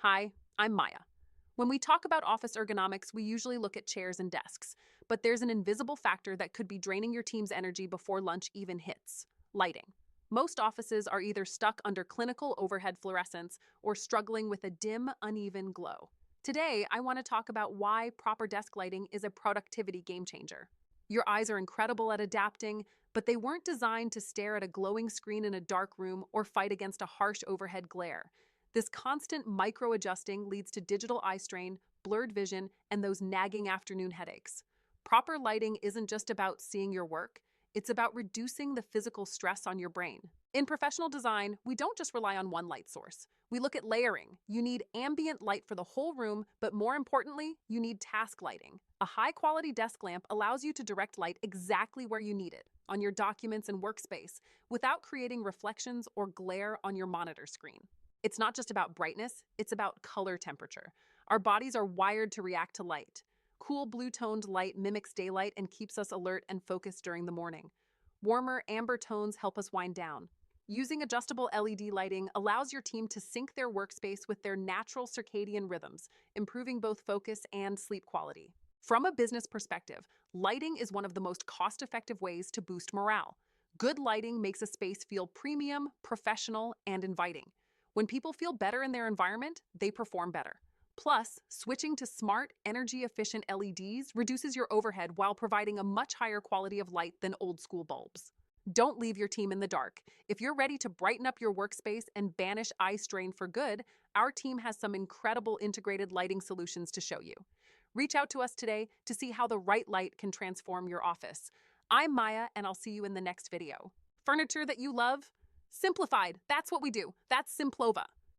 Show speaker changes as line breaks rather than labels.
Hi, I'm Maya. When we talk about office ergonomics, we usually look at chairs and desks, but there's an invisible factor that could be draining your team's energy before lunch even hits: lighting. Most offices are either stuck under clinical overhead fluorescence or struggling with a dim, uneven glow. Today, I want to talk about why proper desk lighting is a productivity game changer. Your eyes are incredible at adapting, but they weren't designed to stare at a glowing screen in a dark room or fight against a harsh overhead glare. This constant micro adjusting leads to digital eye strain, blurred vision, and those nagging afternoon headaches. Proper lighting isn't just about seeing your work, it's about reducing the physical stress on your brain. In professional design, we don't just rely on one light source. We look at layering. You need ambient light for the whole room, but more importantly, you need task lighting. A high quality desk lamp allows you to direct light exactly where you need it, on your documents and workspace, without creating reflections or glare on your monitor screen. It's not just about brightness, it's about color temperature. Our bodies are wired to react to light. Cool blue-toned light mimics daylight and keeps us alert and focused during the morning. Warmer amber tones help us wind down. Using adjustable LED lighting allows your team to sync their workspace with their natural circadian rhythms, improving both focus and sleep quality. From a business perspective, lighting is one of the most cost-effective ways to boost morale. Good lighting makes a space feel premium, professional, and inviting. When people feel better in their environment, they perform better. Plus, switching to smart, energy-efficient LEDs reduces your overhead while providing a much higher quality of light than old-school bulbs. Don't leave your team in the dark. If you're ready to brighten up your workspace and banish eye strain for good, our team has some incredible integrated lighting solutions to show you. Reach out to us today to see how the right light can transform your office. I'm Maya, and I'll see you in the next video. Furniture that you love? Simplified. That's what we do. That's Simplova.